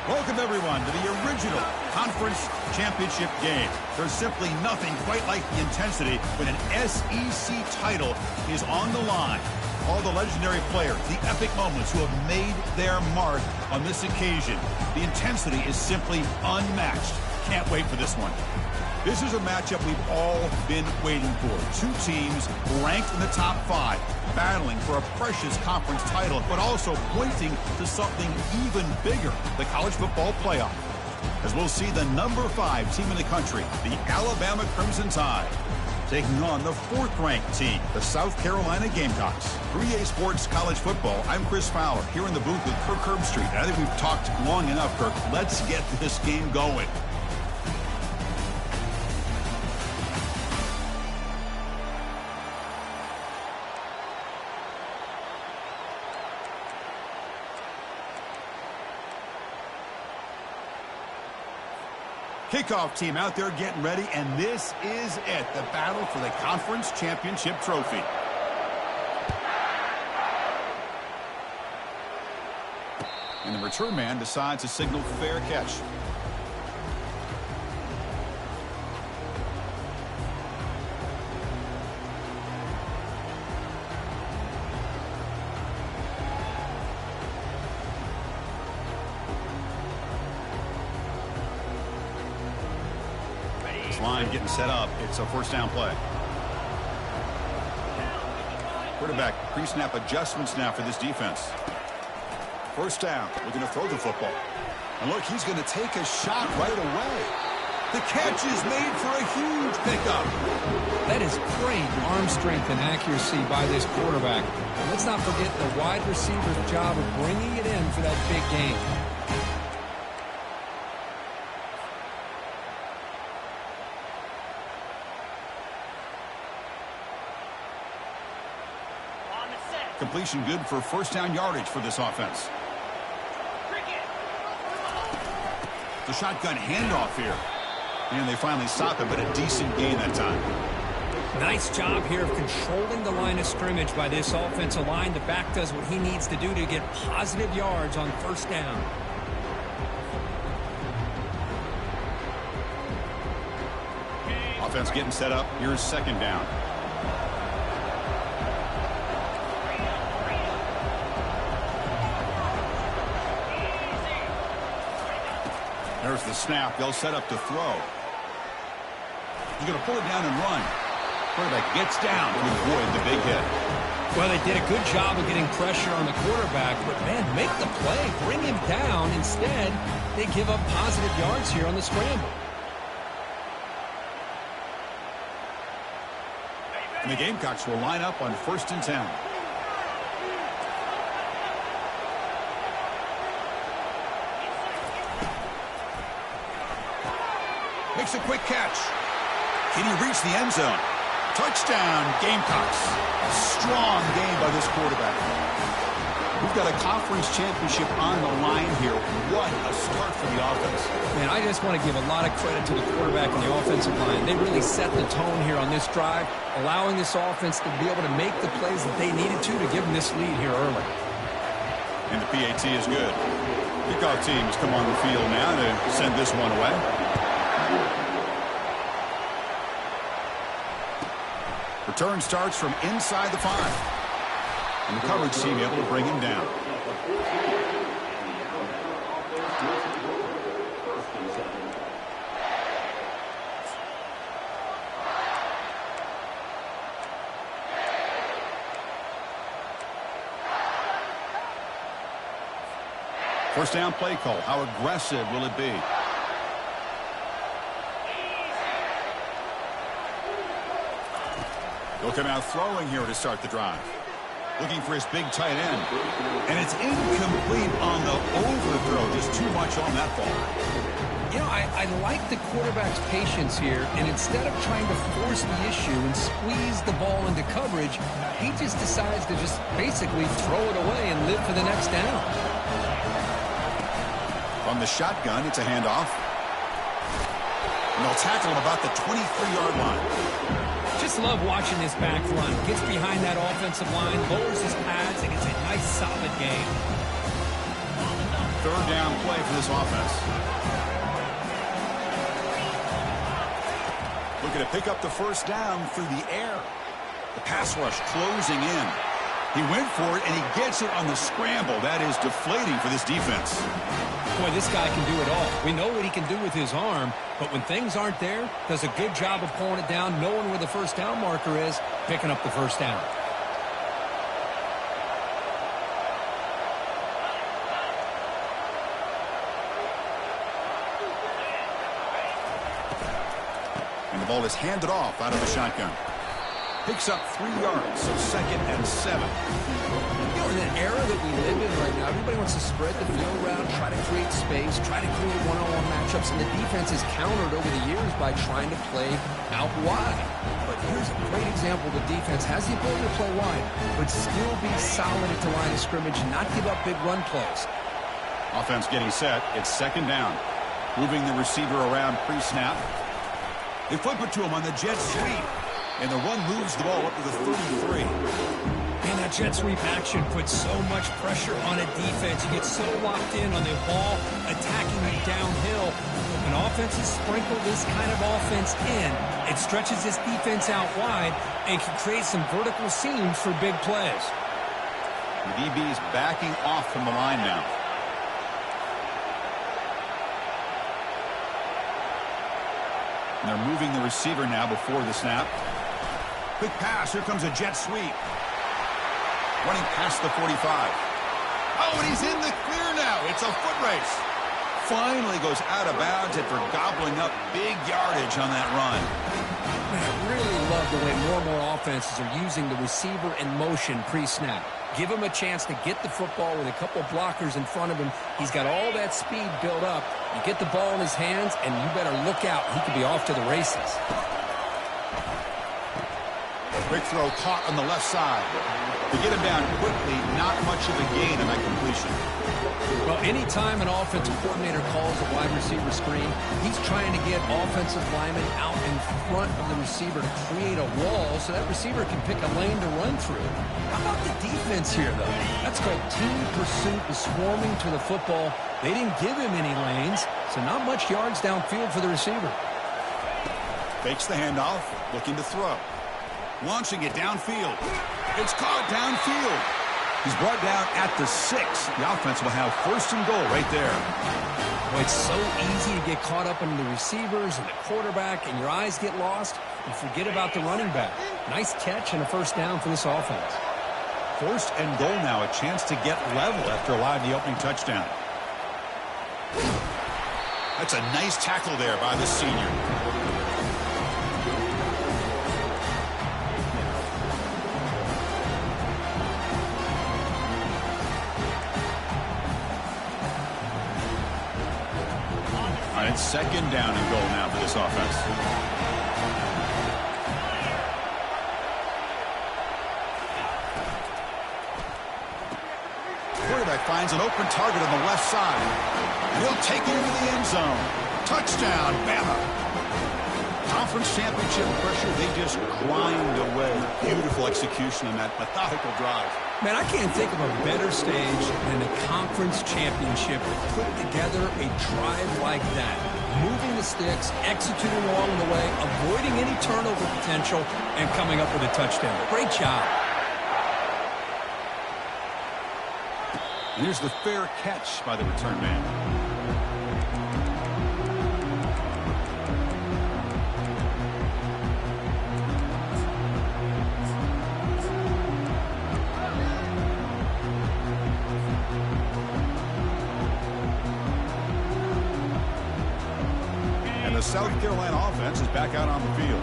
Welcome, everyone, to the original conference championship game. There's simply nothing quite like the intensity when an SEC title is on the line. All the legendary players, the epic moments who have made their mark on this occasion. The intensity is simply unmatched. Can't wait for this one. This is a matchup we've all been waiting for. Two teams ranked in the top 5, battling for a precious conference title, but also pointing to something even bigger, the college football playoff. As we'll see the number 5 team in the country, the Alabama Crimson Tide, taking on the 4th-ranked team, the South Carolina Gamecocks. 3A Sports College Football, I'm Chris Fowler, here in the booth with Kirk Herbstreit. I think we've talked long enough, Kirk. Let's get this game going. Kickoff team out there getting ready, and this is it, the battle for the conference championship trophy. And the return man decides to signal fair catch. Line getting set up. It's a first down play. Quarterback pre-snap adjustments now for this defense. First down, looking to throw the football. And look, he's going to take a shot right away. The catch is made for a huge pickup. That is great arm strength and accuracy by this quarterback. And let's not forget the wide receiver's job of bringing it in for that big game. Completion good for first down yardage for this offense. The shotgun handoff here. And they finally stop it, but a decent gain that time. Nice job here of controlling the line of scrimmage by this offensive line. The back does what he needs to do to get positive yards on first down. Offense getting set up. Here's second down. There's the snap. They'll set up to throw. He's going to pull it down and run. Quarterback gets down to avoid the big hit. Well, they did a good job of getting pressure on the quarterback, but, man, make the play. Bring him down. Instead, they give up positive yards here on the scramble. And the Gamecocks will line up on 1st and 10. Makes a quick catch. Can he reach the end zone? Touchdown, Gamecocks. A strong game by this quarterback. We've got a conference championship on the line here. What a start for the offense. Man, I just want to give a lot of credit to the quarterback and the offensive line. They really set the tone here on this drive, allowing this offense to be able to make the plays that they needed to give them this lead here early. And the PAT is good. Kickoff teams come on the field now to send this one away. Return starts from inside the 5. And the coverage team able to bring him down. First down play call. How aggressive will it be? He'll come out throwing here to start the drive. Looking for his big tight end. And it's incomplete on the overthrow. Just too much on that ball. You know, I like the quarterback's patience here, and instead of trying to force the issue and squeeze the ball into coverage, he just decides to just basically throw it away and live for the next down. From the shotgun, it's a handoff. And they'll tackle him about the 23-yard line. Just love watching this back run. Gets behind that offensive line, lowers his pads, and it's a nice, solid game. third down play for this offense. Looking to pick up the first down through the air. The pass rush closing in. He went for it, and he gets it on the scramble. That is deflating for this defense. Boy, this guy can do it all. We know what he can do with his arm, but when things aren't there, does a good job of pulling it down, knowing where the first down marker is, picking up the first down. And the ball is handed off out of the shotgun. Picks up 3 yards, so 2nd and 7. You know, in an era that we live in right now, everybody wants to spread the field around, try to create space, try to create one-on-one matchups, and the defense is countered over the years by trying to play out wide. But here's a great example. The defense has the ability to play wide, but still be solid at the line of scrimmage and not give up big run plays. Offense getting set. It's 2nd down. Moving the receiver around pre-snap. They flip it to him on the jet sweep. And the run moves the ball up to the 33. Man, that jet sweep action puts so much pressure on a defense. You get so locked in on the ball attacking you downhill. When offenses sprinkle this kind of offense in, it stretches this defense out wide and can create some vertical seams for big plays. The DB is backing off from the line now. And they're moving the receiver now before the snap. Quick pass. Here comes a jet sweep. Running past the 45. Oh, and he's in the clear now. It's a foot race. Finally goes out of bounds after gobbling up big yardage on that run. I really love the way more and more offenses are using the receiver in motion pre-snap. Give him a chance to get the football with a couple blockers in front of him. He's got all that speed built up. You get the ball in his hands, and you better look out. He could be off to the races. Quick throw caught on the left side. To get him down quickly, not much of a gain on that completion. Well, anytime an offensive coordinator calls a wide receiver screen, he's trying to get offensive linemen out in front of the receiver to create a wall so that receiver can pick a lane to run through. How about the defense here, though? That's called team pursuit and swarming to the football. They didn't give him any lanes, so not much yards downfield for the receiver. Fakes the handoff, looking to throw. Launching it downfield. It's caught downfield. He's brought down at the 6. The offense will have 1st and goal right there. Boy, it's so easy to get caught up in the receivers and the quarterback, and your eyes get lost. You forget about the running back. Nice catch and a 1st down for this offense. 1st and goal now. A chance to get level after allowing the opening touchdown. That's a nice tackle there by the senior. It's 2nd down and goal now for this offense. Quarterback finds an open target on the left side. He'll take it into the end zone. Touchdown, Bama. Conference championship pressure, they just grind away. Beautiful execution on that methodical drive. Man, I can't think of a better stage than a conference championship to put together a drive like that. Moving the sticks, executing along the way, avoiding any turnover potential, and coming up with a touchdown. Great job. Here's the fair catch by the return man. The South Carolina offense is back out on the field.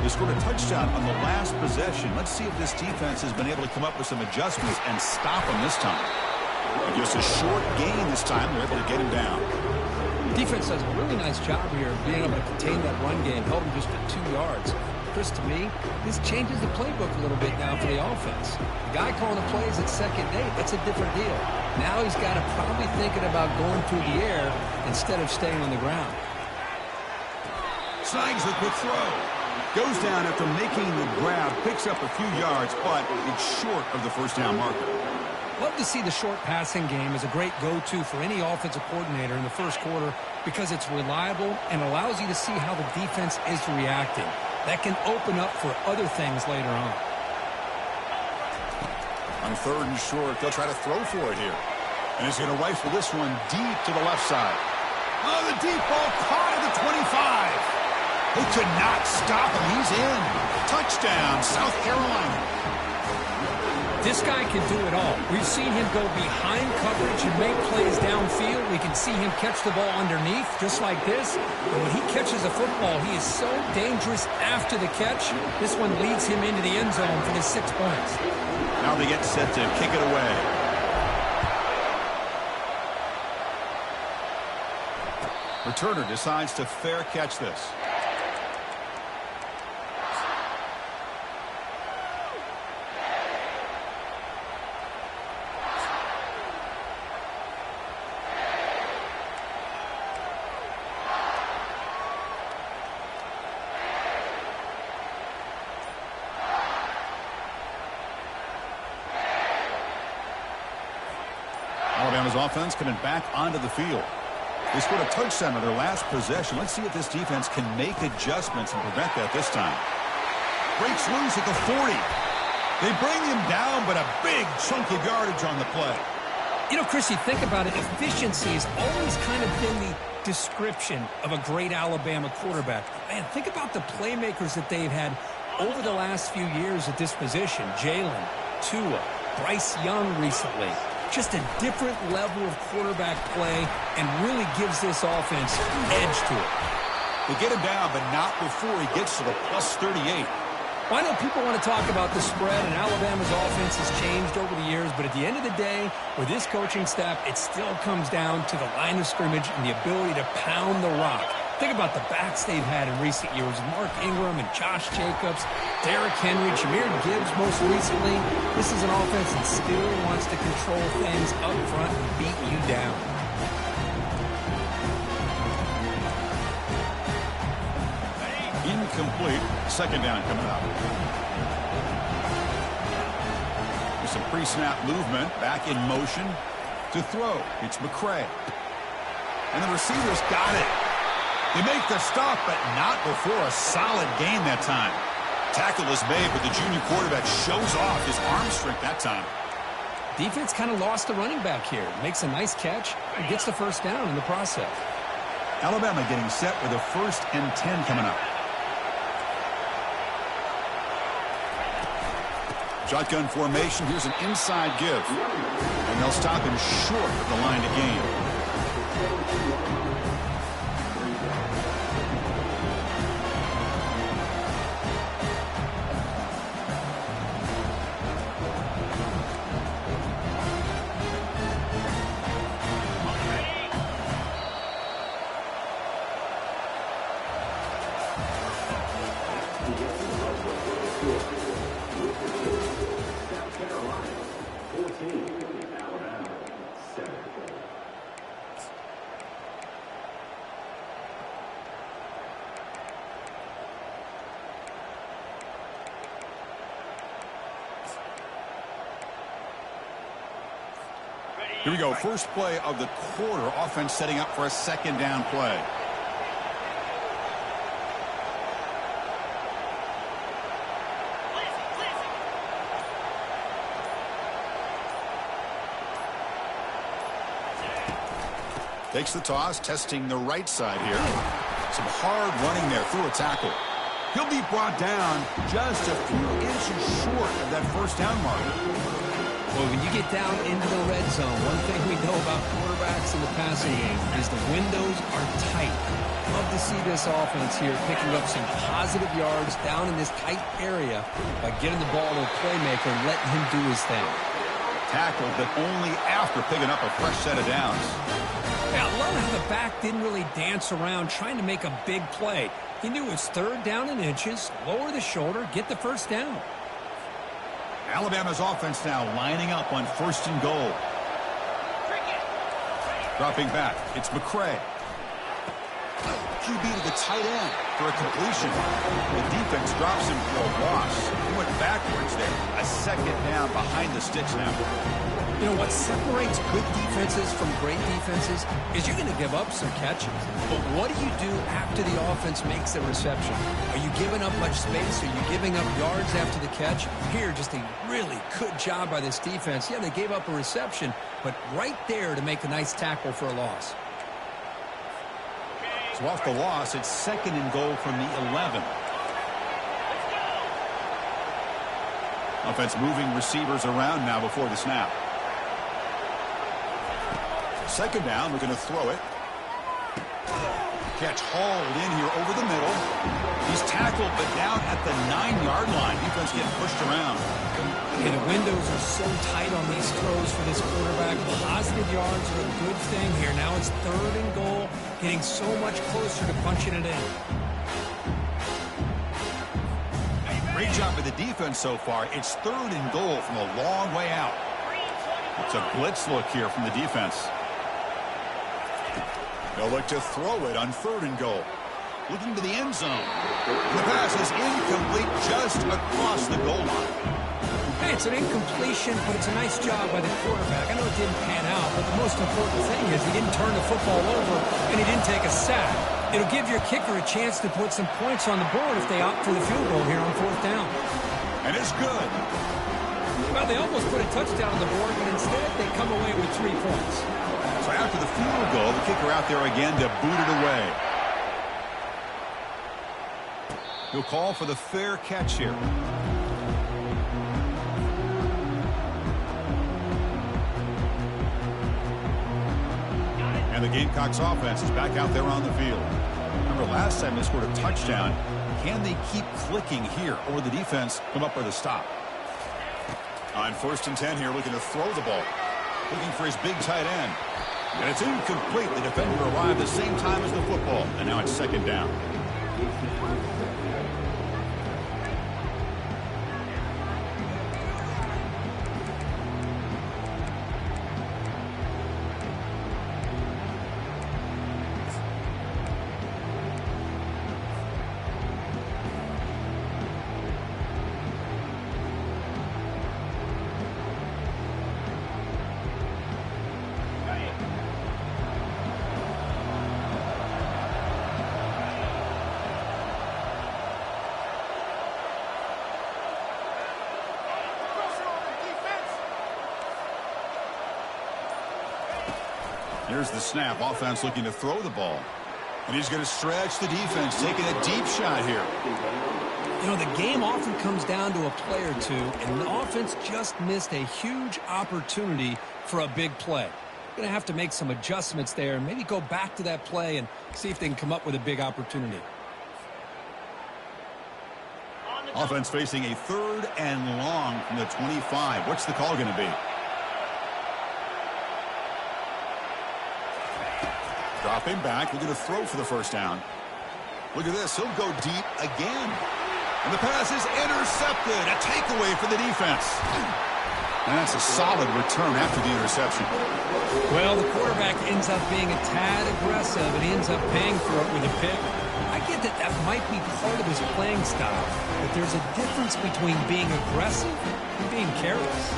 They scored a touchdown on the last possession. Let's see if this defense has been able to come up with some adjustments and stop them this time. And just a short gain this time. They're able to get him down. The defense does a really nice job here of being able to contain that run game, held him just at 2 yards. Chris, to me, this changes the playbook a little bit now for the offense. The guy calling the plays at 2nd and 8, that's a different deal. Now he's got to probably thinking about going through the air instead of staying on the ground. Snags the quick throw. Goes down after making the grab. Picks up a few yards, but it's short of the 1st down marker. Love to see the short passing game as a great go-to for any offensive coordinator in the first quarter because it's reliable and allows you to see how the defense is reacting. That can open up for other things later on. On 3rd and short, they'll try to throw for it here. And he's going to rifle this one deep to the left side. Oh, the deep ball caught at the 25. They could not stop him. He's in. Touchdown, South Carolina. This guy can do it all. We've seen him go behind coverage and make plays downfield. We can see him catch the ball underneath, just like this. And when he catches a football, he is so dangerous after the catch. This one leads him into the end zone for the 6 points. Now they get set to kick it away. Returner decides to fair catch this. Alabama's offense coming back onto the field. They scored a touchdown on their last possession. Let's see if this defense can make adjustments and prevent that this time. Breaks loose at the 40. They bring him down, but a big chunk of yardage on the play. You know, Chris, you think about it, efficiency has always kind of been the description of a great Alabama quarterback. Man, think about the playmakers that they've had over the last few years at this position. Jalen, Tua, Bryce Young recently. Just a different level of quarterback play and really gives this offense edge to it. They get him down, but not before he gets to the plus 38. Well, I know people want to talk about the spread, and Alabama's offense has changed over the years, but at the end of the day, with this coaching staff, it still comes down to the line of scrimmage and the ability to pound the rock. Think about the backs they've had in recent years. Mark Ingram and Josh Jacobs, Derrick Henry, Jahmyr Gibbs most recently. This is an offense that still wants to control things up front and beat you down. Incomplete. Second down coming up. With some pre-snap movement. Back in motion to throw. It's McCray. And the receivers got it. They make the stop, but not before a solid gain that time. Tackle is made, but the junior quarterback shows off his arm strength that time. Defense kind of lost the running back here. Makes a nice catch and gets the first down in the process. Alabama getting set with a 1st and 10 coming up. Shotgun formation. Here's an inside give. And they'll stop him short of the line to gain. Here we go. First play of the quarter. Offense setting up for a 2nd down play. Takes the toss, testing the right side here. Some hard running there through a tackle. He'll be brought down just a few inches short of that 1st down mark. Well, when you get down into the red zone, one thing we know about quarterbacks in the passing game is the windows are tight. Love to see this offense here picking up some positive yards down in this tight area by getting the ball to a playmaker and letting him do his thing. Tackled, but only after picking up a fresh set of downs. Yeah, I love how the back didn't really dance around trying to make a big play. He knew it's 3rd down in inches, lower the shoulder, get the first down. Alabama's offense now lining up on 1st and goal. Dropping back, it's McCray. QB to the tight end for a completion. The defense drops him for a loss. He went backwards there. A 2nd down behind the sticks now. You know, what separates good defenses from great defenses is you're going to give up some catches. But what do you do after the offense makes a reception? Are you giving up much space? Are you giving up yards after the catch? Here, just a really good job by this defense. Yeah, they gave up a reception, but right there to make a nice tackle for a loss. So off the loss, it's 2nd and goal from the 11. Offense moving receivers around now before the snap. 2nd down, we're going to throw it. Catch hauled in here over the middle. He's tackled, but down at the 9-yard line. Defense getting pushed around. Okay, the windows are so tight on these throws for this quarterback. Positive yards are a good thing here. Now it's 3rd and goal, getting so much closer to punching it in. Great job by the defense so far. It's 3rd and goal from a long way out. It's a blitz look here from the defense. They'll look to throw it on 3rd and goal. Looking to the end zone. And the pass is incomplete just across the goal line. Hey, it's an incompletion, but it's a nice job by the quarterback. I know it didn't pan out, but the most important thing is he didn't turn the football over and he didn't take a sack. It'll give your kicker a chance to put some points on the board if they opt for the field goal here on 4th down. And it's good. Well, they almost put a touchdown on the board, but instead they come away with 3 points. So after the field goal, the kicker out there again to boot it away. He'll call for the fair catch here. And the Gamecocks offense is back out there on the field. Remember last time they scored a touchdown. Can they keep clicking here, or the defense come up with a stop? On 1st and 10 here, looking to throw the ball. Looking for his big tight end. And it's incomplete. The defender arrived the same time as the football. And now it's 2nd down. Here's the snap. Offense looking to throw the ball. And he's going to stretch the defense, taking a deep shot here. You know, the game often comes down to a play or two, and the offense just missed a huge opportunity for a big play. Going to have to make some adjustments there and maybe go back to that play and see if they can come up with a big opportunity. Offense facing a 3rd and long from the 25. What's the call going to be? Dropping back. We're going to throw for the 1st down. Look at this. He'll go deep again. And the pass is intercepted. A takeaway for the defense. And that's a solid return after the interception. Well, the quarterback ends up being a tad aggressive, and he ends up paying for it with a pick. I get that that might be part of his playing style, but there's a difference between being aggressive and being careless.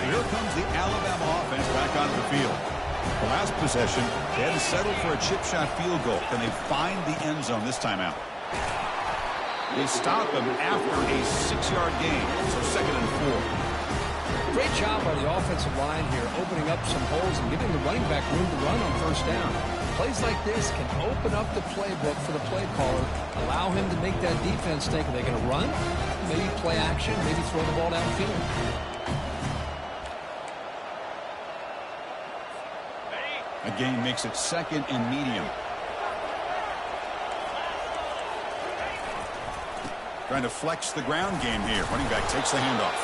Here comes the Alabama offense back onto the field. The last possession, they had to settle for a chip shot field goal. Can they find the end zone this time out? They stop him after a 6-yard gain, so 2nd and 4. Great job by the offensive line here, opening up some holes and giving the running back room to run on 1st down. Plays like this can open up the playbook for the play caller, allow him to make that defense think, are they going to run? Maybe play action, maybe throw the ball downfield. A gain makes it 2nd and medium. Trying to flex the ground game here. Running back takes the handoff.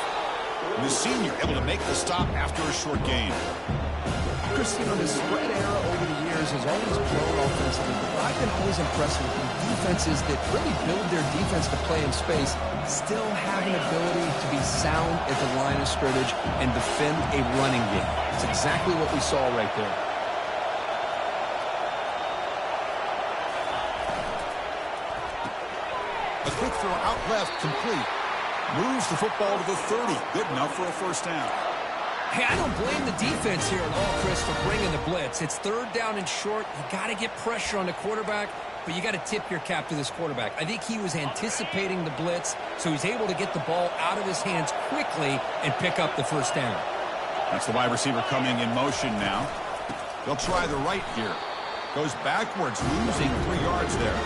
And the senior able to make the stop after a short gain. Chris, you know, the spread era over the years has always grown offensively, but I've been always impressed with defenses that really build their defense to play in space, still have an ability to be sound at the line of scrimmage and defend a running game. It's exactly what we saw right there. A quick throw out left, complete. Moves the football to the 30. Good enough for a first down. Hey, I don't blame the defense here at all, Chris, for bringing the blitz. It's third down and short. You got to get pressure on the quarterback, but you got to tip your cap to this quarterback. I think he was anticipating the blitz, so he's able to get the ball out of his hands quickly and pick up the first down. That's the wide receiver coming in motion now. They'll try the right here. Goes backwards, losing 3 yards there.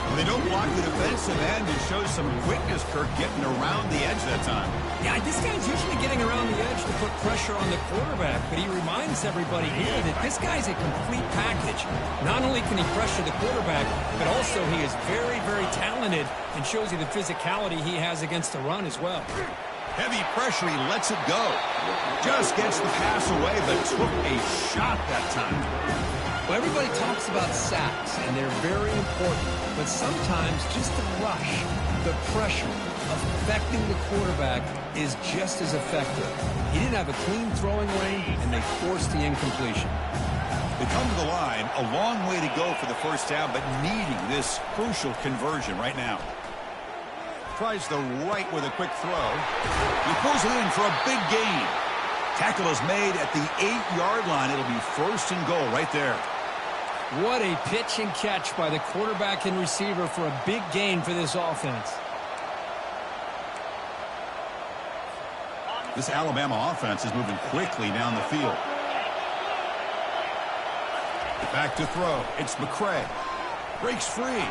When they don't block the defensive end, it shows some quickness, Kirk, getting around the edge that time. Yeah, this guy's usually getting around the edge to put pressure on the quarterback, but he reminds everybody here that this guy's a complete package. Not only can he pressure the quarterback, but also he is very, very talented and shows you the physicality he has against the run as well. Heavy pressure, he lets it go. Just gets the pass away, but took a shot that time. Well, everybody talks about sacks, and they're very important, but sometimes just the rush, the pressure, affecting the quarterback is just as effective. He didn't have a clean throwing lane, and they forced the incompletion. They come to the line, a long way to go for the first down, but needing this crucial conversion right now. Tries the right with a quick throw. He pulls it in for a big gain. Tackle is made at the 8-yard line. It'll be first and goal right there. What a pitch and catch by the quarterback and receiver for a big gain for this offense. This Alabama offense is moving quickly down the field. Back to throw. It's McCray. Breaks free.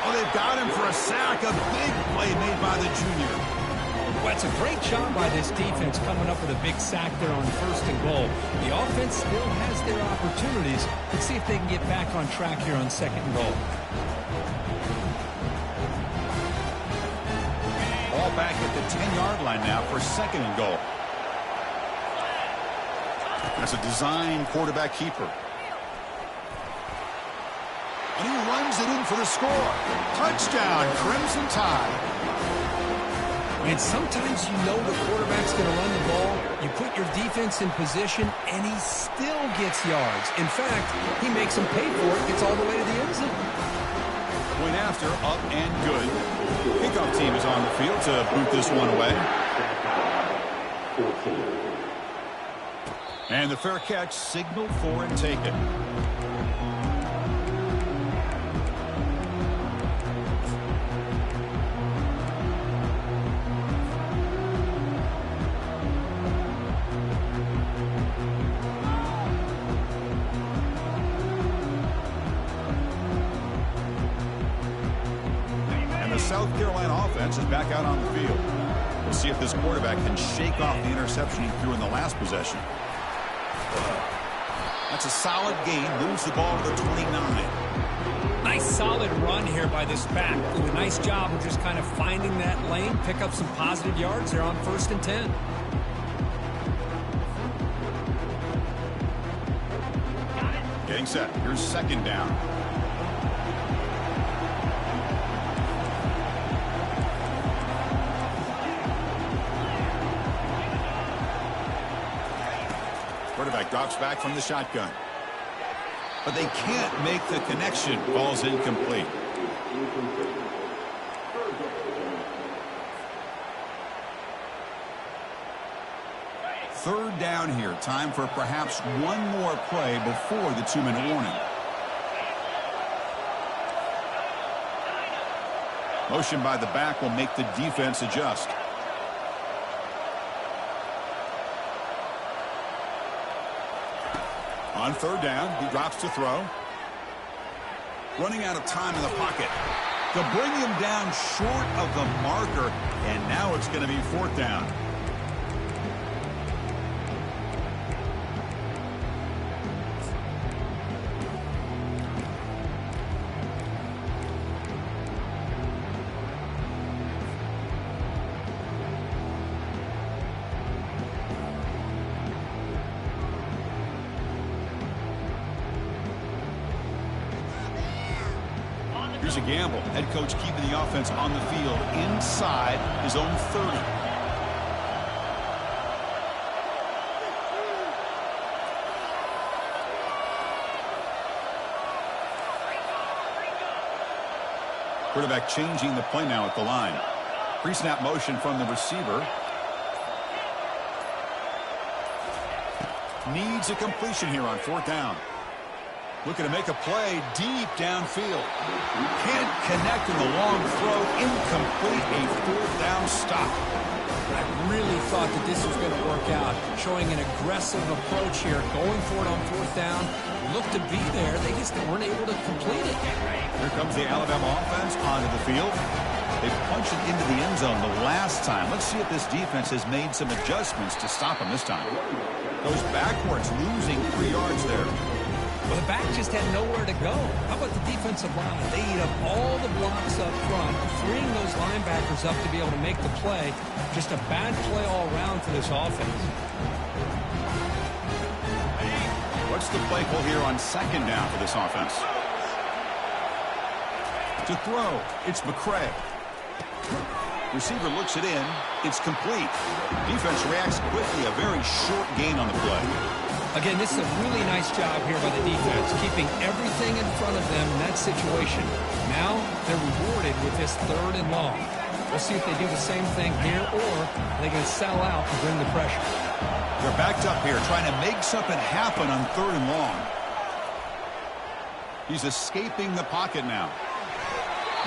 Oh, they've got him for a sack. A big play made by the junior. Well, it's a great job by this defense coming up with a big sack there on first and goal. The offense still has their opportunities. Let's see if they can get back on track here on second and goal. Ball back at the 10-yard line now for second and goal. That's a design quarterback keeper. And he runs it in for the score. Touchdown, Crimson Tide. And sometimes you know the quarterback's going to run the ball. You put your defense in position, and he still gets yards. In fact, he makes them pay for it, gets all the way to the end zone. Point after, up and good. Kickoff team is on the field to boot this one away. And the fair catch signaled for and taken. South Carolina offense is back out on the field. We'll see if this quarterback can shake off the interception he threw in the last possession. That's a solid gain. Moves the ball to the 29. Nice solid run here by this back. Do a nice job of just kind of finding that lane, pick up some positive yards there on first and 10. Getting set. Here's second down. Quarterback drops back from the shotgun. But they can't make the connection. Ball's incomplete. Third down here. Time for perhaps one more play before the 2-minute warning. Motion by the back will make the defense adjust. On third down, he drops to throw. Running out of time in the pocket. To bring him down short of the marker, and now it's going to be fourth down. Here's a gamble. Head coach keeping the offense on the field inside his own 30. Quarterback changing the play now at the line. Pre-snap motion from the receiver. Needs a completion here on 4th down. Looking to make a play deep downfield. Can't connect in the long throw. Incomplete. A 4th down stop. I really thought that this was going to work out. Showing an aggressive approach here. Going for it on 4th down. Looked to be there. They just weren't able to complete it. Here comes the Alabama offense onto the field. They punched it into the end zone the last time. Let's see if this defense has made some adjustments to stop them this time. Goes backwards, losing 3 yards there. Well, the back just had nowhere to go. How about the defensive line? They eat up all the blocks up front, freeing those linebackers up to be able to make the play. Just a bad play all around for this offense. What's the play call here on 2nd down for this offense? To throw, it's McCray. Receiver looks it in. It's complete. Defense reacts quickly. A very short gain on the play. Again, this is a really nice job here by the defense, keeping everything in front of them in that situation. Now they're rewarded with this 3rd and long. We'll see if they do the same thing here, or they can sell out and bring the pressure. They're backed up here, trying to make something happen on 3rd and long. He's escaping the pocket now.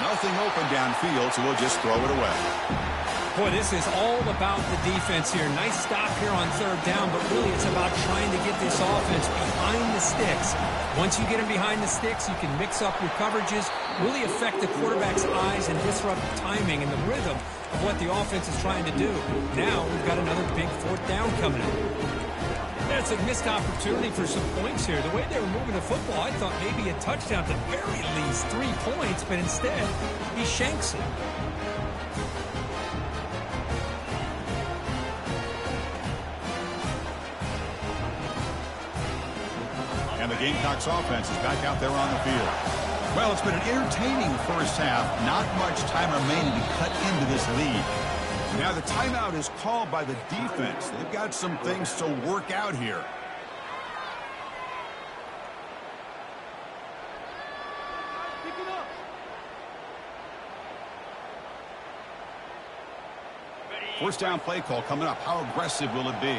Nothing open downfield, so we'll just throw it away. Boy, this is all about the defense here. Nice stop here on 3rd down, but really it's about trying to get this offense behind the sticks. Once you get them behind the sticks, you can mix up your coverages, really affect the quarterback's eyes and disrupt the timing and the rhythm of what the offense is trying to do. Now we've got another big 4th down coming up. That's a missed opportunity for some points here. The way they were moving the football, I thought maybe a touchdown, at the very least 3 points, but instead he shanks it. And the Gamecocks offense is back out there on the field. Well, it's been an entertaining first half. Not much time remaining to cut into this lead. Now the timeout is called by the defense. They've got some things to work out here. First down play call coming up. How aggressive will it be?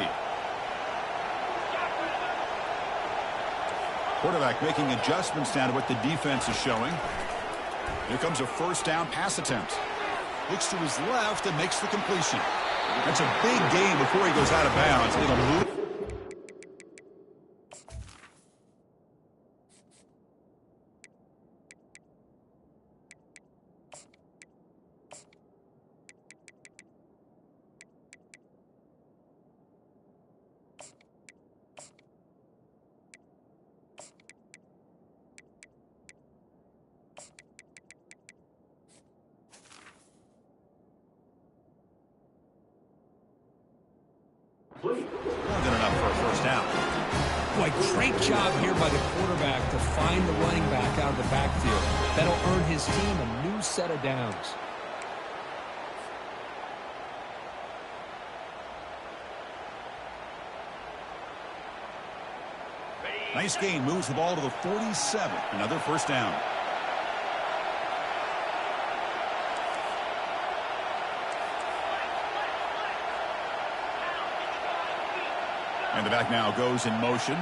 Quarterback making adjustments down to what the defense is showing. Here comes a 1st down pass attempt. Looks to his left and makes the completion. That's a big gain before he goes out of bounds. It'll move. More than enough for a 1st down. Boy, great job here by the quarterback to find the running back out of the backfield. That'll earn his team a new set of downs. Nice gain. Moves the ball to the 47. Another 1st down. And the back now goes in motion.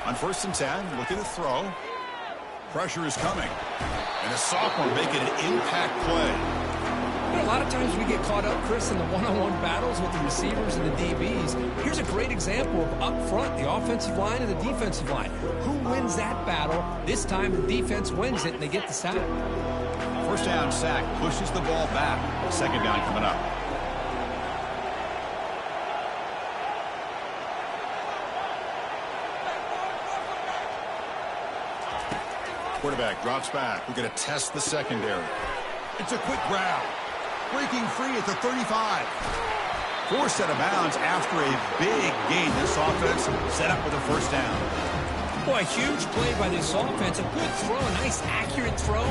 On 1st and 10, looking to throw. Pressure is coming. And the sophomore making an impact play. You know, a lot of times we get caught up, Chris, in the one-on-one battles with the receivers and the DBs. Here's a great example of up front, the offensive line and the defensive line. Who wins that battle? This time the defense wins it and they get the sack. 1st down sack, pushes the ball back. 2nd down coming up. Quarterback drops back. We're going to test the secondary. It's a quick grab. Breaking free at the 35. Forced out of bounds after a big gain. This offense set up with a 1st down. Boy, a huge play by this offense. A good throw, a nice accurate throw.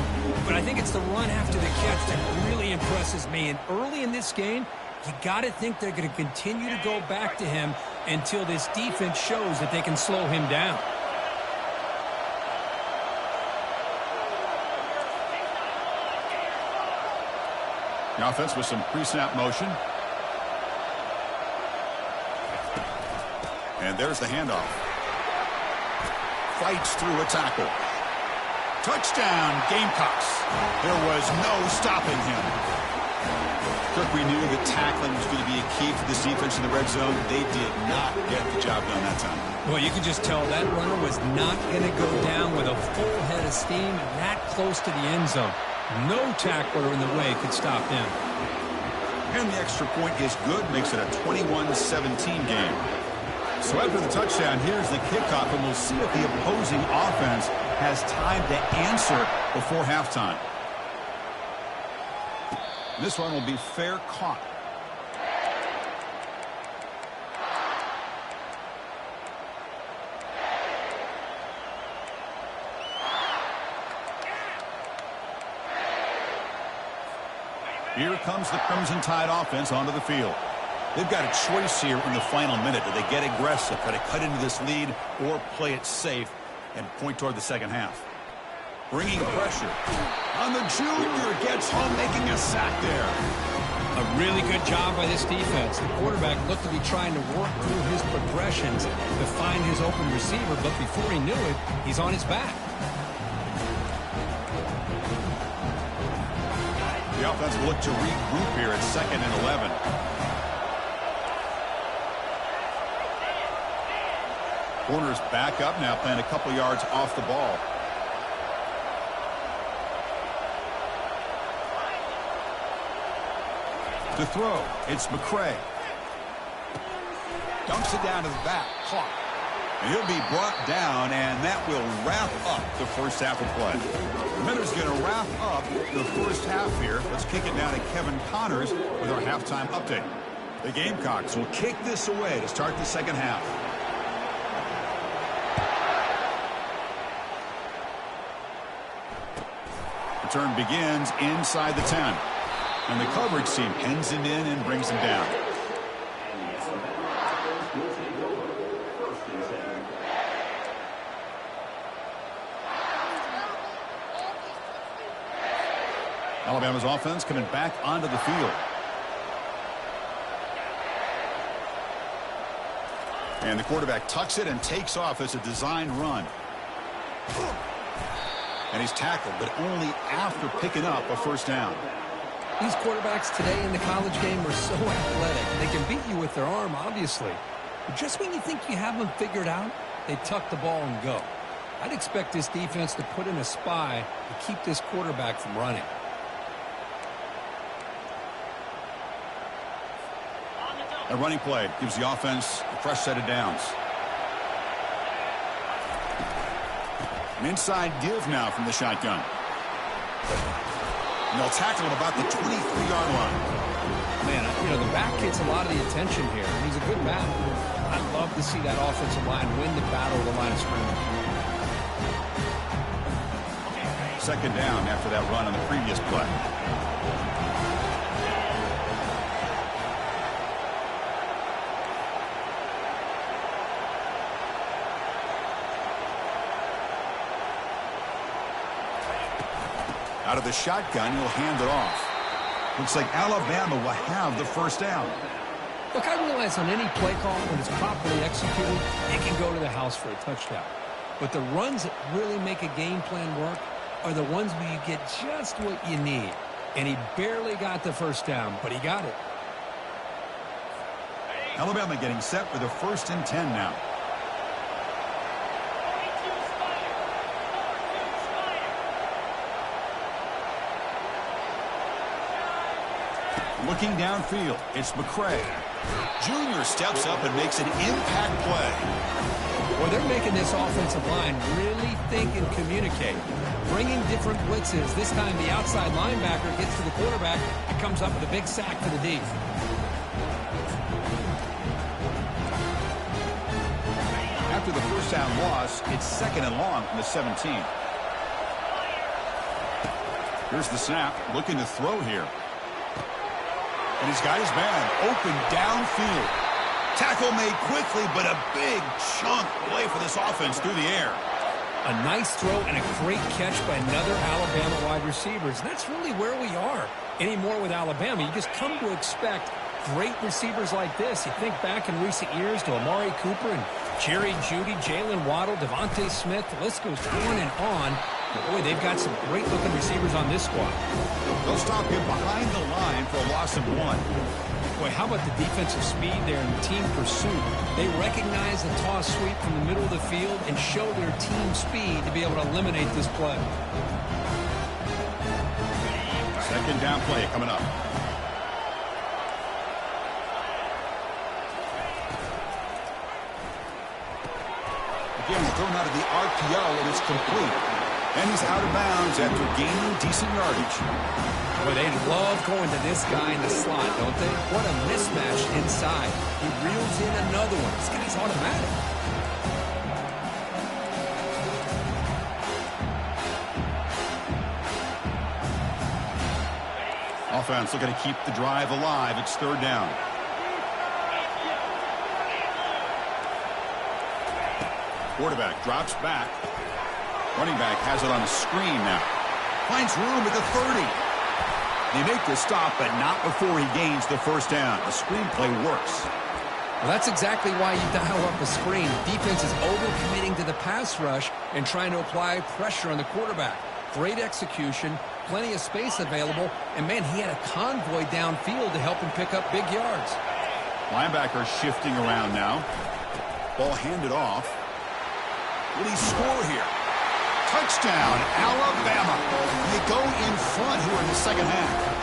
But I think it's the run after the catch that really impresses me. And early in this game, you got to think they're going to continue to go back to him until this defense shows that they can slow him down. The offense with some pre-snap motion. And there's the handoff. Fights through a tackle. Touchdown, Gamecocks. There was no stopping him. Kirk, we knew that tackling was going to be a key for this defense in the red zone. They did not get the job done that time. Well, you can just tell that runner was not going to go down with a full head of steam and that close to the end zone. No tackler in the way could stop him. And the extra point is good, makes it a 21-17 game. So after the touchdown, here's the kickoff, and we'll see if the opposing offense has time to answer before halftime. This one will be fair caught. Here comes the Crimson Tide offense onto the field. They've got a choice here in the final minute. Do they get aggressive, try to cut into this lead, or play it safe and point toward the second half? Bringing pressure on the junior, gets home, making a sack there. A really good job by this defense. The quarterback looked to be trying to work through his progressions to find his open receiver, but before he knew it, he's on his back. The offense will look to regroup here at 2nd and 11. Corners back up now, playing a couple yards off the ball. To throw, it's McCray. Dumps it down to the back, caught. And he'll be brought down, and that will wrap up the first half of play. The Miners going to wrap up the first half here. Let's kick it down to Kevin Connors with our halftime update. The Gamecocks will kick this away to start the second half. Return begins inside the 10. And the coverage team pins him in and brings him down. Alabama's offense coming back onto the field. And the quarterback tucks it and takes off as a design run. And he's tackled, but only after picking up a first down. These quarterbacks today in the college game are so athletic. They can beat you with their arm, obviously. But just when you think you have them figured out, they tuck the ball and go. I'd expect this defense to put in a spy to keep this quarterback from running. A running play gives the offense a fresh set of downs. An inside give now from the shotgun. And they'll tackle him about the 23-yard line. Man, you know, the back gets a lot of the attention here. He's a good back. I'd love to see that offensive line win the battle of the line of scrimmage. Second down after that run on the previous play. Out of the shotgun, he'll hand it off. Looks like Alabama will have the first down. Look, I realize on any play call, when it's properly executed, it can go to the house for a touchdown. But the runs that really make a game plan work are the ones where you get just what you need. And he barely got the first down, but he got it. Alabama getting set for the 1st and 10 now. Looking downfield, it's McCray. Junior steps up and makes an impact play. Well, they're making this offensive line really think and communicate. Bringing different blitzes. This time the outside linebacker gets to the quarterback and comes up with a big sack for the D. After the first down loss, it's 2nd and long from the 17. Here's the snap, looking to throw here. And he's got his man open downfield. Tackle made quickly, but a big chunk play for this offense through the air. A nice throw and a great catch by another Alabama wide receiver. And that's really where we are anymore with Alabama. You just come to expect great receivers like this. You think back in recent years to Amari Cooper and Jerry Jeudy, Jalen Waddle, Devontae Smith. The list goes on and on. But boy, they've got some great-looking receivers on this squad. They'll stop him behind the line for a loss of 1. Boy, how about the defensive speed there in team pursuit? They recognize the toss sweep from the middle of the field and show their team speed to be able to eliminate this play. Second down play coming up. Again, thrown out of the RPO, and it's complete. And he's out of bounds after gaining decent yardage. Boy, they love going to this guy in the slot, don't they? What a mismatch inside. He reels in another one. This guy's automatic. Offense looking to keep the drive alive. It's third down. Quarterback drops back. Running back has it on a screen now. Finds room at the 30. They make the stop, but not before he gains the first down. The screenplay works. Well, that's exactly why you dial up a screen. Defense is overcommitting to the pass rush and trying to apply pressure on the quarterback. Great execution, plenty of space available, and, man, he had a convoy downfield to help him pick up big yards. Linebacker shifting around now. Ball handed off. Will he score here? Touchdown, Alabama. They go in front here in the second half.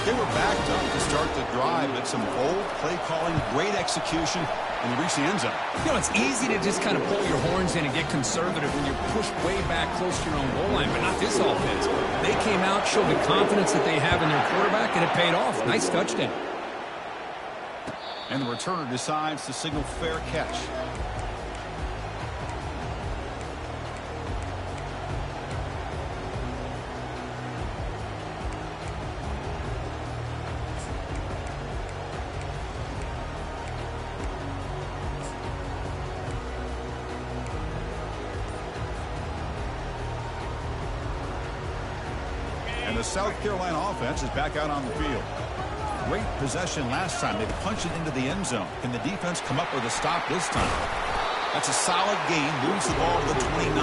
They were backed up to start the drive, but some bold play calling, great execution, and they reach the end zone. You know, it's easy to just kind of pull your horns in and get conservative when you're pushed way back close to your own goal line, but not this offense. They came out, showed the confidence that they have in their quarterback, and it paid off. Nice touchdown. And the returner decides to signal fair catch. And the South Carolina offense is back out on the field. Great possession last time. They punched it into the end zone. Can the defense come up with a stop this time? That's a solid gain. Moves the ball to the 29.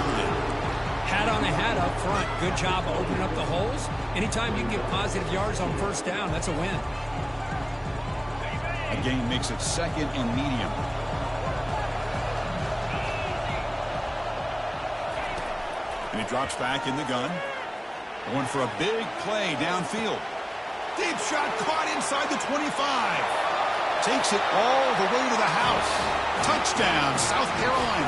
Hat on a hat up front. Good job of opening up the holes. Anytime you can get positive yards on first down, that's a win. A gain makes it second and medium. And he drops back in the gun. Going for a big play downfield. Deep shot caught inside the 25. Takes it all the way to the house. Touchdown, South Carolina.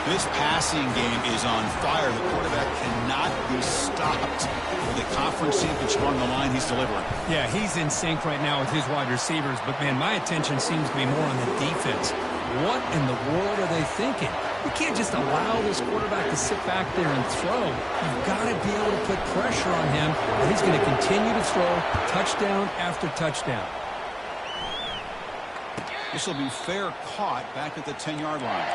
This passing game is on fire. The quarterback cannot be stopped. With the conference championship on the line, he's delivering. Yeah, he's in sync right now with his wide receivers. But, man, my attention seems to be more on the defense. What in the world are they thinking? You can't just allow this quarterback to sit back there and throw. You've got to be able to put pressure on him, or he's going to continue to throw touchdown after touchdown. This will be fair caught back at the 10-yard line.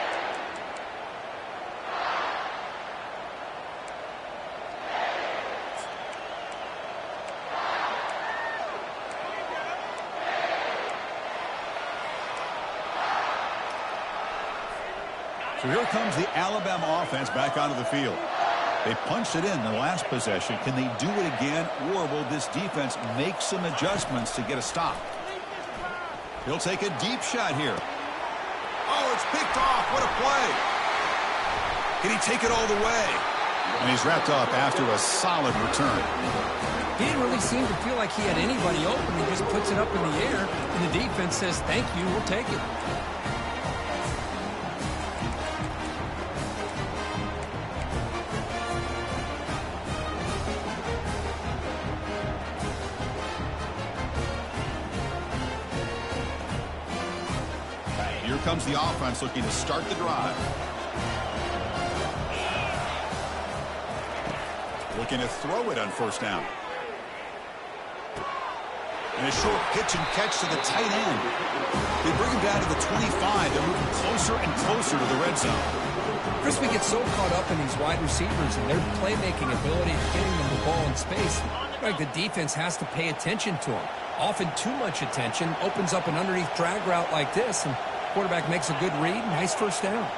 So here comes the Alabama offense back onto the field. They punched it in the last possession. Can they do it again, or will this defense make some adjustments to get a stop? He'll take a deep shot here. Oh, it's picked off. What a play. Can he take it all the way? And he's wrapped up after a solid return. He didn't really seem to feel like he had anybody open. He just puts it up in the air, and the defense says, thank you, we'll take it. Here comes the offense looking to start the drive. Looking to throw it on first down. And a short pitch and catch to the tight end. They bring him down to the 25. They're moving closer and closer to the red zone. Chris, we get so caught up in these wide receivers and their playmaking ability of getting them the ball in space. Like the defense has to pay attention to them. Often too much attention opens up an underneath drag route like this, and quarterback makes a good read. Nice first down.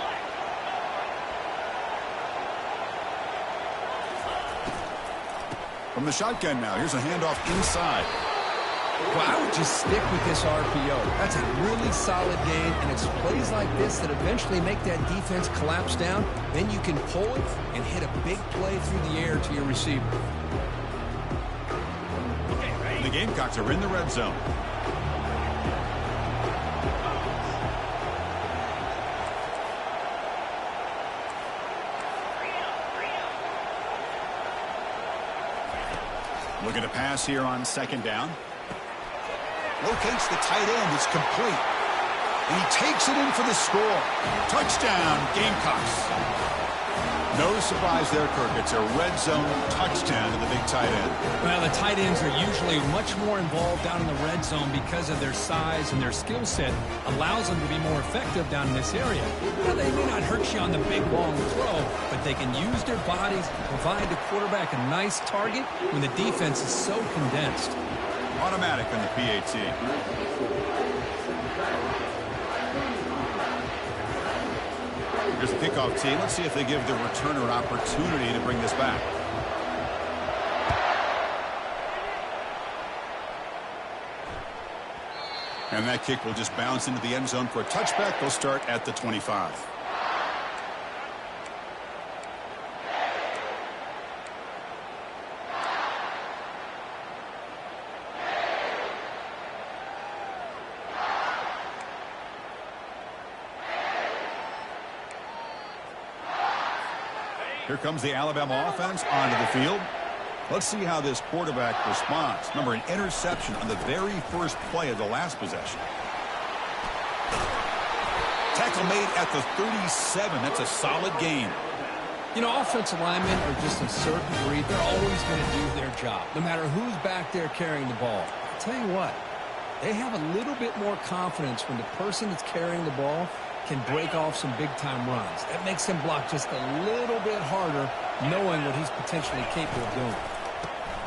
From the shotgun now, here's a handoff inside. Well, I would just stick with this RPO. That's a really solid game, and it's plays like this that eventually make that defense collapse down. Then you can pull it and hit a big play through the air to your receiver. The Gamecocks are in the red zone. Looking to pass here on second down. Locates the tight end. It's complete. And he takes it in for the score. Touchdown, Gamecocks. No surprise there, Kirk. It's a red zone touchdown to the big tight end. Well, the tight ends are usually much more involved down in the red zone because of their size and their skill set allows them to be more effective down in this area. Now, they may not hurt you on the big, long throw, but they can use their bodies to provide the quarterback a nice target when the defense is so condensed. Automatic on the PAT. Here's the kickoff team. Let's see if they give the returner an opportunity to bring this back. And that kick will just bounce into the end zone for a touchback. They'll start at the 25. Here comes the Alabama offense onto the field. Let's see how this quarterback responds. Remember, an interception on the very first play of the last possession. Tackle made at the 37. That's a solid gain. You know, offensive linemen are just a certain breed. They're always going to do their job, no matter who's back there carrying the ball. I'll tell you what, they have a little bit more confidence when the person that's carrying the ball can break off some big-time runs. That makes them block just a little bit harder, knowing what he's potentially capable of doing.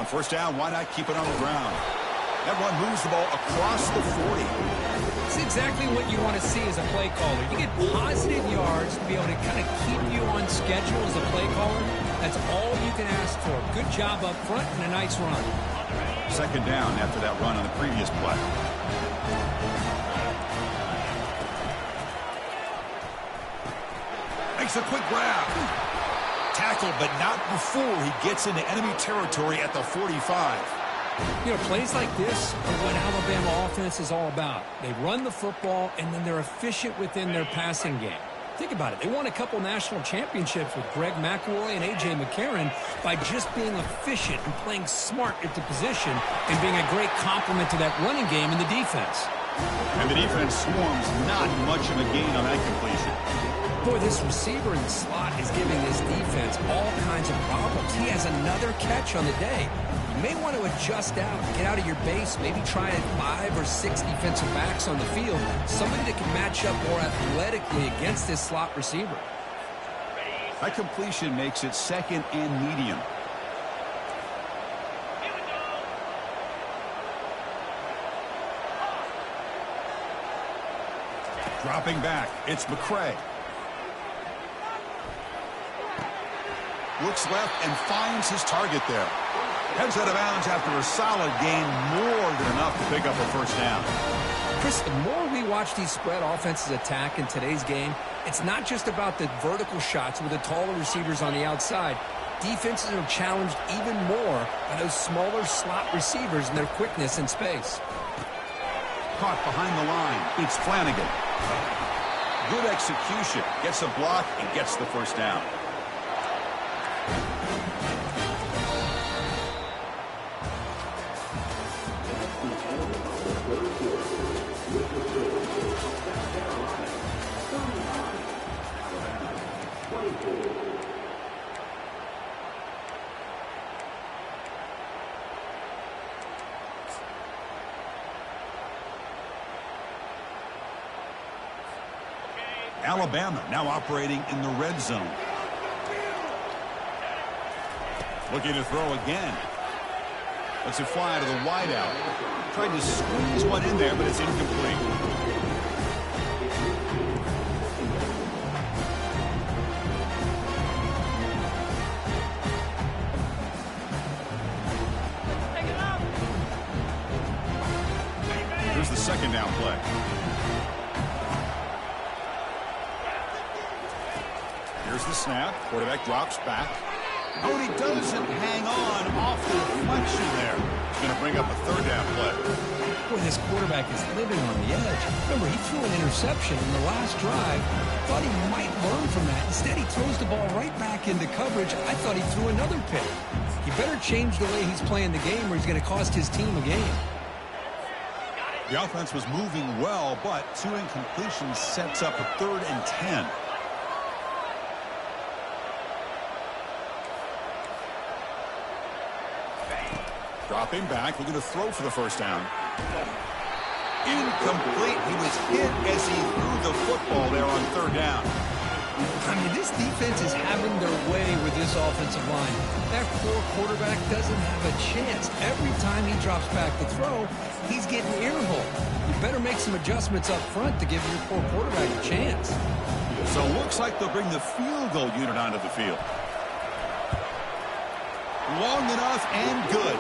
On first down, why not keep it on the ground? That run moves the ball across the 40. It's exactly what you want to see as a play caller. You get positive yards to be able to kind of keep you on schedule as a play caller. That's all you can ask for. Good job up front and a nice run. Second down after that run on the previous play. Makes a quick grab. Tackled, but not before he gets into enemy territory at the 45. You know, plays like this are what Alabama offense is all about. They run the football, and then they're efficient within their passing game. Think about it. They won a couple national championships with Greg McElroy and A.J. McCarron by just being efficient and playing smart at the position and being a great complement to that running game in the defense. And the defense swarms not much of a gain on that completion. Boy, this receiver in the slot is giving this defense all kinds of problems. He has another catch on the day. You may want to adjust out, get out of your base, maybe try 5 or 6 defensive backs on the field, somebody that can match up more athletically against this slot receiver. That completion makes it second and medium. Dropping back, it's McCray. Looks left and finds his target there. Heads out of bounds after a solid gain, more than enough to pick up a first down. Chris, the more we watch these spread offenses attack in today's game, it's not just about the vertical shots with the taller receivers on the outside. Defenses are challenged even more by those smaller slot receivers and their quickness in space. Caught behind the line. It's Flanagan. Good execution. Gets a block and gets the first down. Alabama now operating in the red zone. Looking to throw again. Lets it fly to the wideout. Tried to squeeze one in there, but it's incomplete. Here's the second down play. Here's the snap. Quarterback drops back. Oh, and he doesn't hang on off the deflection there. He's going to bring up a third down play. Boy, this quarterback is living on the edge. Remember, he threw an interception in the last drive. Thought he might learn from that. Instead, he throws the ball right back into coverage. I thought he threw another pick. He better change the way he's playing the game or he's going to cost his team a game. The offense was moving well, but 2 incompletions sets up a 3rd and 10. Dropping back, looking to throw for the first down. Incomplete. He was hit as he threw the football there on 3rd down. I mean, this defense is having their way with this offensive line. That poor quarterback doesn't have a chance. Every time he drops back to throw, he's getting earholed. You better make some adjustments up front to give your poor quarterback a chance. So it looks like they'll bring the field goal unit onto the field. Long enough and good.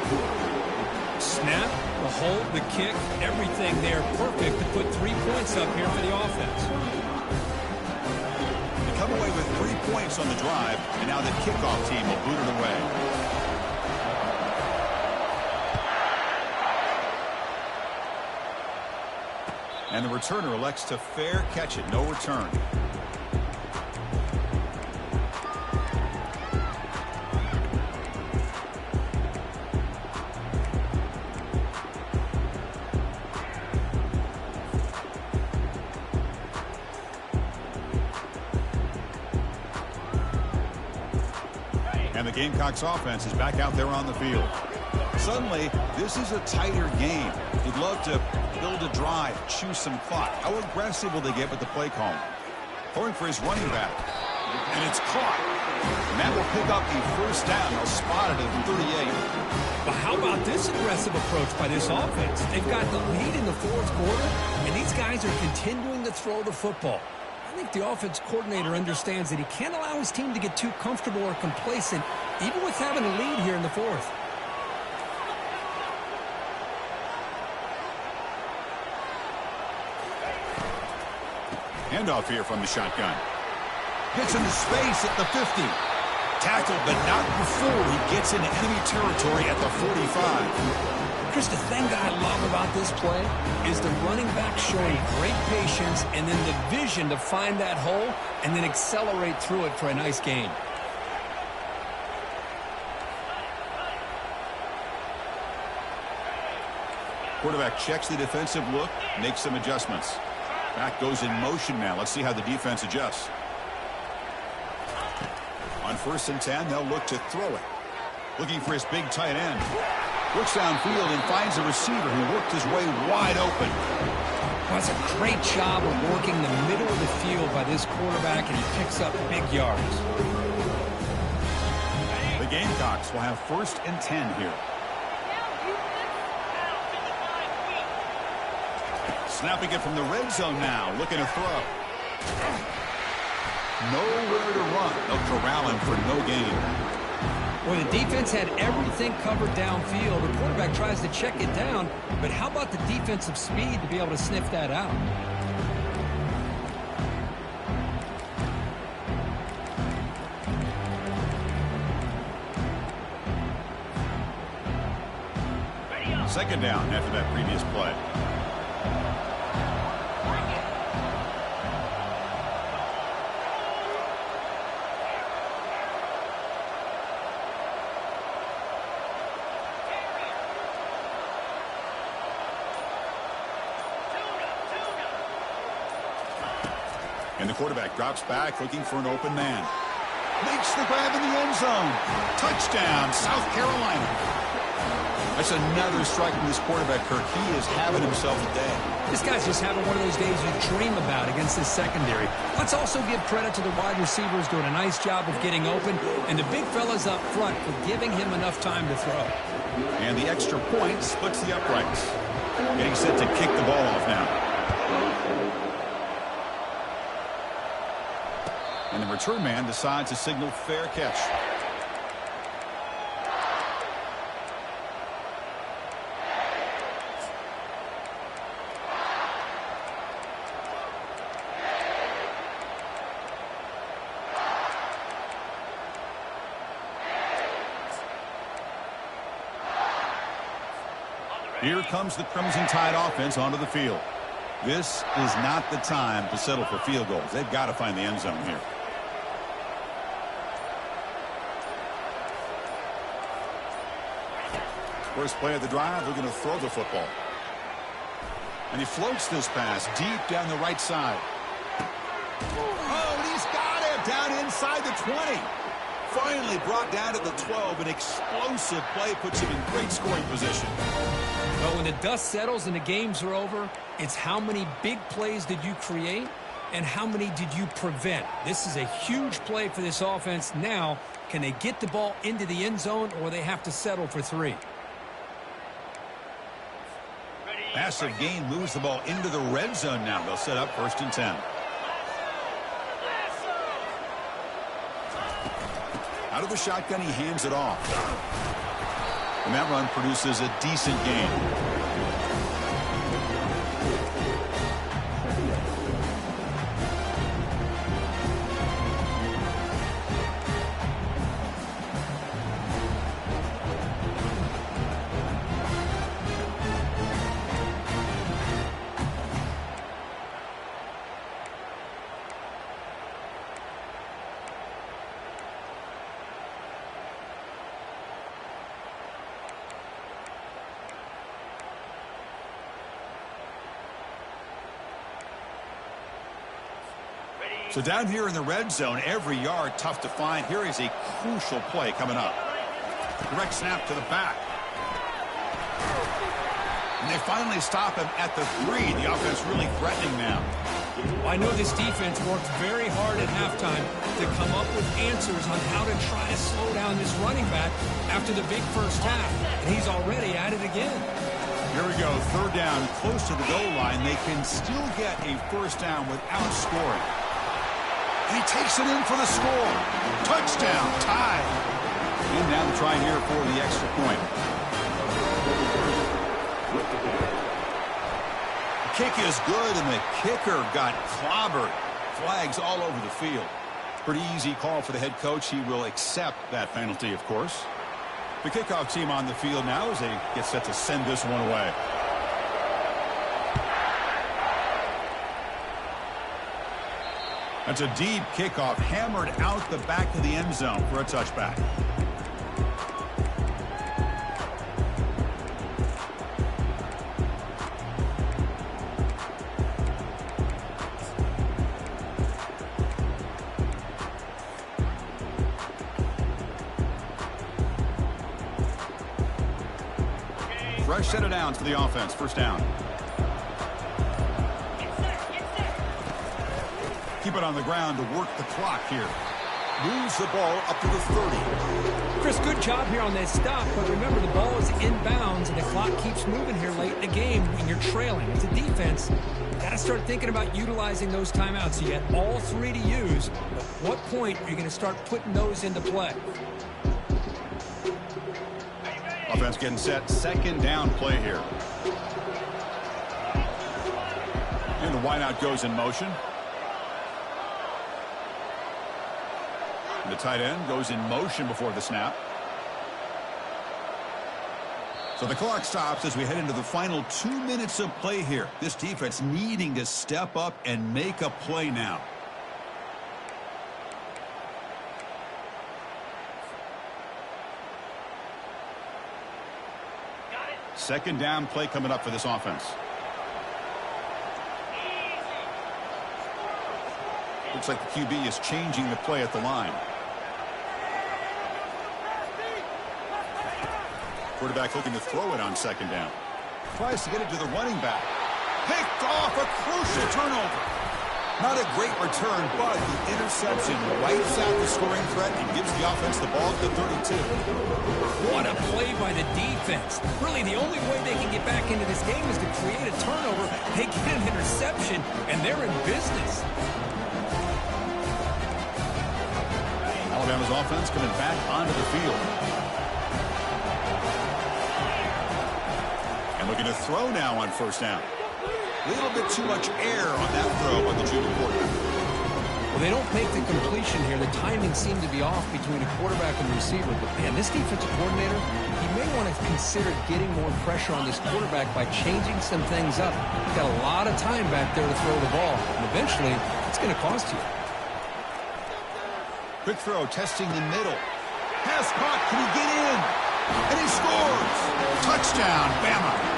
Snap, the hold, the kick, everything there perfect to put 3 points up here for the offense. They come away with 3 points on the drive, and now the kickoff team will boot it away. And the returner elects to fair catch it, no return. And the Gamecocks offense is back out there on the field. Suddenly, this is a tighter game. You'd love to build a drive, choose some clock. How aggressive will they get with the play call? Throwing for his running back. And it's caught. And that will pick up the first down. They'll spot it at 38. But how about this aggressive approach by this offense? They've got the lead in the 4th quarter, and these guys are continuing to throw the football. I think the offense coordinator understands that he can't allow his team to get too comfortable or complacent, even with having a lead here in the 4th. Handoff here from the shotgun. Gets into space at the 50. Tackled, but not before he gets into enemy territory at the 45. Chris, the thing that I love about this play is the running back showing great patience and then the vision to find that hole and then accelerate through it for a nice gain. Quarterback checks the defensive look, makes some adjustments. Back goes in motion now. Let's see how the defense adjusts. On 1st and 10, they'll look to throw it. Looking for his big tight end. Looks downfield and finds a receiver who worked his way wide open. Well, that's a great job of working the middle of the field by this quarterback, and he picks up big yards. The Gamecocks will have 1st and 10 here. Snapping it from the red zone now, looking to throw. Nowhere to run. They'll corral him for no gain. Well, the defense had everything covered downfield. The quarterback tries to check it down, but how about the defensive speed to be able to sniff that out? Second down after that previous play. And the quarterback drops back, looking for an open man. Makes the grab in the end zone. Touchdown, South Carolina. That's another strike from this quarterback, Kirk. He is having himself a day. This guy's just having one of those days you dream about against this secondary. Let's also give credit to the wide receivers doing a nice job of getting open, and the big fellas up front for giving him enough time to throw. And the extra point splits the uprights. Getting set to kick the ball off now. And the return man decides to signal fair catch. Here comes the Crimson Tide offense onto the field. This is not the time to settle for field goals. They've got to find the end zone here. First play of the drive, they're going to throw the football. And he floats this pass deep down the right side. Oh, and he's got it down inside the 20. Finally brought down to the 12. An explosive play puts him in great scoring position. Well, when the dust settles and the games are over, it's how many big plays did you create and how many did you prevent. This is a huge play for this offense. Now, can they get the ball into the end zone, or they have to settle for 3? Massive gain moves the ball into the red zone now. They'll set up 1st and 10. Out of the shotgun, he hands it off. And that run produces a decent gain. So down here in the red zone, every yard tough to find. Here is a crucial play coming up. Direct snap to the back. And they finally stop him at the 3. The offense really threatening now. I know this defense worked very hard at halftime to come up with answers on how to try to slow down this running back after the big first half. And he's already at it again. Here we go. 3rd down, close to the goal line. They can still get a first down without scoring. And he takes it in for the score. Touchdown, tied. And now the try here for the extra point. The kick is good, and the kicker got clobbered. Flags all over the field. Pretty easy call for the head coach. He will accept that penalty, of course. The kickoff team on the field now as they get set to send this one away. That's a deep kickoff, hammered out the back of the end zone for a touchback. Fresh set of downs for the offense. First down. Keep it on the ground to work the clock here. Moves the ball up to the 30. Chris, good job here on that stop, but remember the ball is inbounds and the clock keeps moving here late in the game and you're trailing. As a defense, got to start thinking about utilizing those timeouts. You got all 3 to use. At what point are you going to start putting those into play? Offense getting set. 2nd down play here. And the wideout goes in motion. And the tight end goes in motion before the snap. So the clock stops as we head into the final 2 minutes of play here. This defense needing to step up and make a play now. Second down play coming up for this offense. Looks like the QB is changing the play at the line. Quarterback looking to throw it on second down. Tries to get it to the running back. Picked off, a crucial turnover. Not a great return, but the interception wipes out the scoring threat and gives the offense the ball at the 32. What a play by the defense. Really, the only way they can get back into this game is to create a turnover. They get an interception, and they're in business. Alabama's offense coming back onto the field. And looking to throw now on first down. A little bit too much air on that throw by the junior quarterback. Well, they don't make the completion here. The timing seemed to be off between a quarterback and receiver. But, man, this defensive coordinator, he may want to consider getting more pressure on this quarterback by changing some things up. He's got a lot of time back there to throw the ball. And eventually, it's going to cost you. Quick throw, testing the middle. Pass caught, can he get in? And he scores! Touchdown, Bama!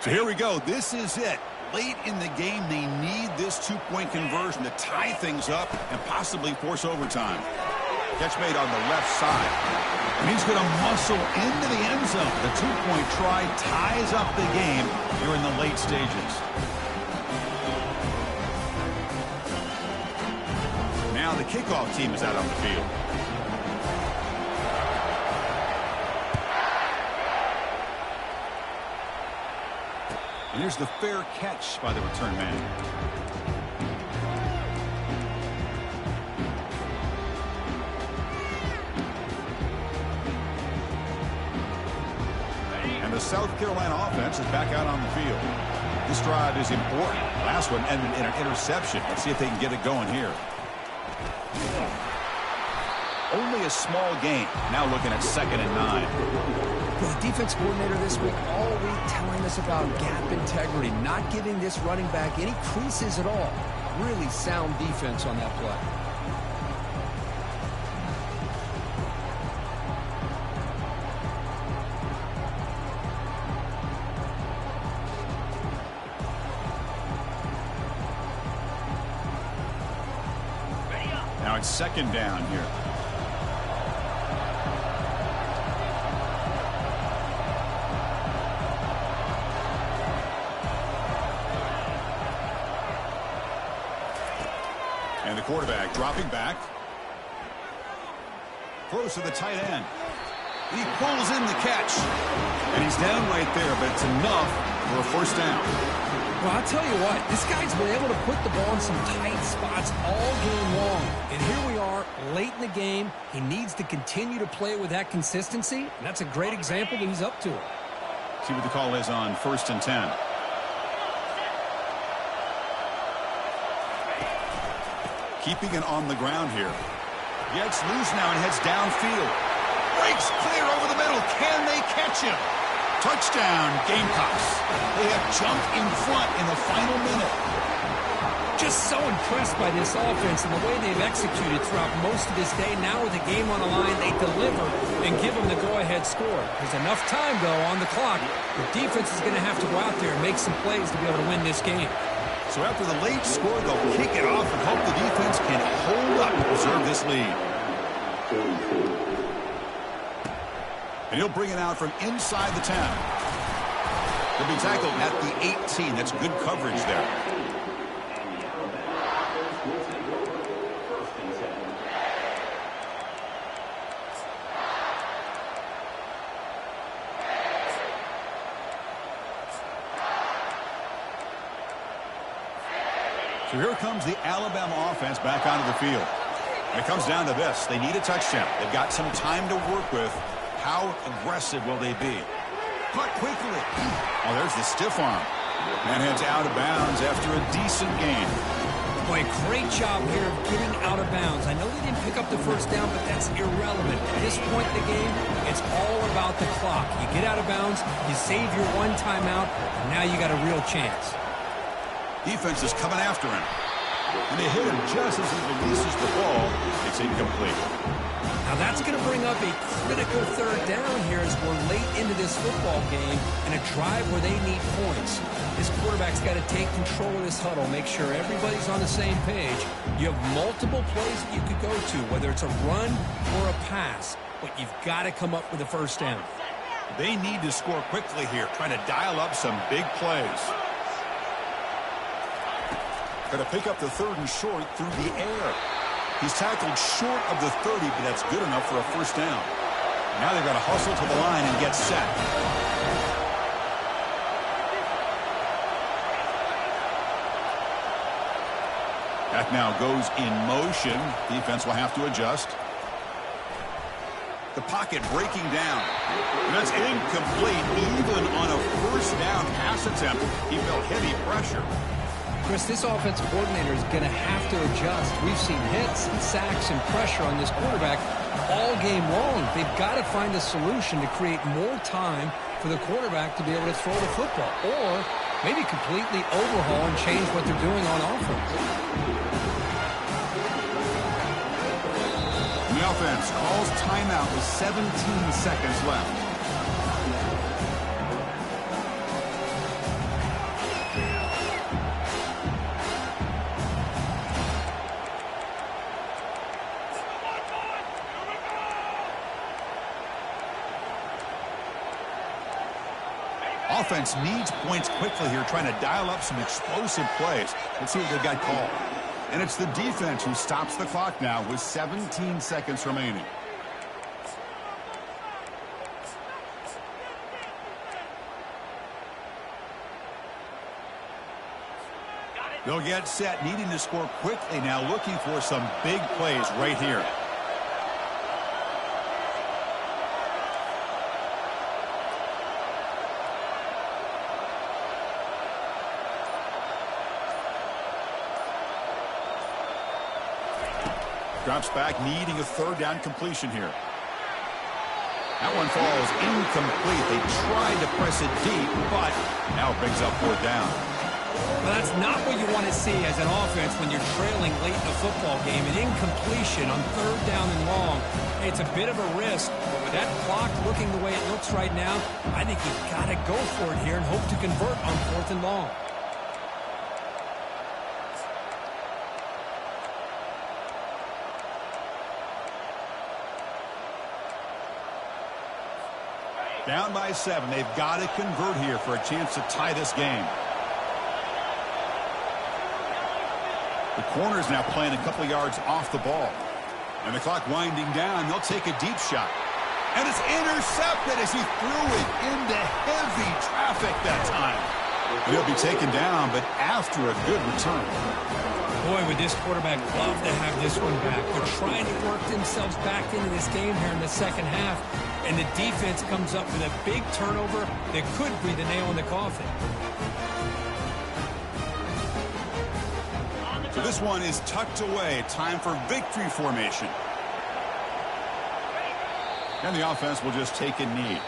So here we go. This is it. Late in the game, they need this two-point conversion to tie things up and possibly force overtime. Catch made on the left side. And he's going to muscle into the end zone. The two-point try ties up the game here in the late stages. Now the kickoff team is out on the field. And here's the fair catch by the return man. And the South Carolina offense is back out on the field. This drive is important. Last one ended in an interception. Let's see if they can get it going here. Only a small gain. Now looking at 2nd and 9. Well, the defense coordinator this week all week telling us about gap integrity, not giving this running back any creases at all. Really sound defense on that play. Now it's 2nd down here. And the quarterback dropping back. Throws to the tight end. He pulls in the catch. And he's down right there, but it's enough for a first down. Well, I'll tell you what, this guy's been able to put the ball in some tight spots all game long. And here we are, late in the game. He needs to continue to play with that consistency, and that's a great example that he's up to it. See what the call is on 1st and 10. Keeping it on the ground here. Gets loose now and heads downfield. Breaks clear over the middle. Can they catch him? Touchdown, Gamecocks. They have jumped in front in the final minute. Just so impressed by this offense and the way they've executed throughout most of this day. Now with the game on the line, they deliver and give them the go-ahead score. There's enough time, though, on the clock. The defense is going to have to go out there and make some plays to be able to win this game. So after the late score, they'll kick it off and hope the defense can hold up and preserve this lead. And he'll bring it out from inside the 10. He'll be tackled at the 18. That's good coverage there. So here comes the Alabama offense back onto the field. And it comes down to this. They need a touchdown. They've got some time to work with. How aggressive will they be? Caught quickly. Oh, there's the stiff arm. And heads out of bounds after a decent gain. Boy, great job here of getting out of bounds. I know they didn't pick up the first down, but that's irrelevant. At this point in the game, it's all about the clock. You get out of bounds, you save your one timeout, and now you got a real chance. Defense is coming after him. And they hit him just as he releases the ball. It's incomplete. Now that's going to bring up a critical third down here as we're late into this football game and a drive where they need points. This quarterback's got to take control of this huddle, make sure everybody's on the same page. You have multiple plays that you could go to, whether it's a run or a pass, but you've got to come up with a first down. They need to score quickly here, trying to dial up some big plays. Going to pick up the 3rd and short through the air. He's tackled short of the 30, but that's good enough for a first down. Now they've got to hustle to the line and get set. That now goes in motion. Defense will have to adjust. The pocket breaking down. And that's incomplete. Even on a first down pass attempt, he felt heavy pressure. Chris, this offensive coordinator is going to have to adjust. We've seen hits and sacks and pressure on this quarterback all game long. They've got to find a solution to create more time for the quarterback to be able to throw the football, or maybe completely overhaul and change what they're doing on offense. The offense calls timeout with 17 seconds left. Offense needs points quickly here, trying to dial up some explosive plays. Let's see what they've got called. And it's the defense who stops the clock now with 17 seconds remaining. They'll get set, needing to score quickly now, looking for some big plays right here. Drops back, needing a 3rd down completion here. That one falls incomplete. They tried to press it deep, but now it brings up 4th down. Well, that's not what you want to see as an offense when you're trailing late in a football game. An incompletion on 3rd down and long. It's a bit of a risk, but with that clock looking the way it looks right now, I think you've got to go for it here and hope to convert on 4th and long. Down by 7. They've got to convert here for a chance to tie this game. The corner's now playing a couple yards off the ball. And the clock winding down. They'll take a deep shot. And it's intercepted as he threw it into heavy traffic that time. And he'll be taken down, but after a good return. Boy, would this quarterback love to have this one back. They're trying to work themselves back into this game here in the second half. And the defense comes up with a big turnover that could be the nail in the coffin. So this one is tucked away. Time for victory formation. And the offense will just take a knee.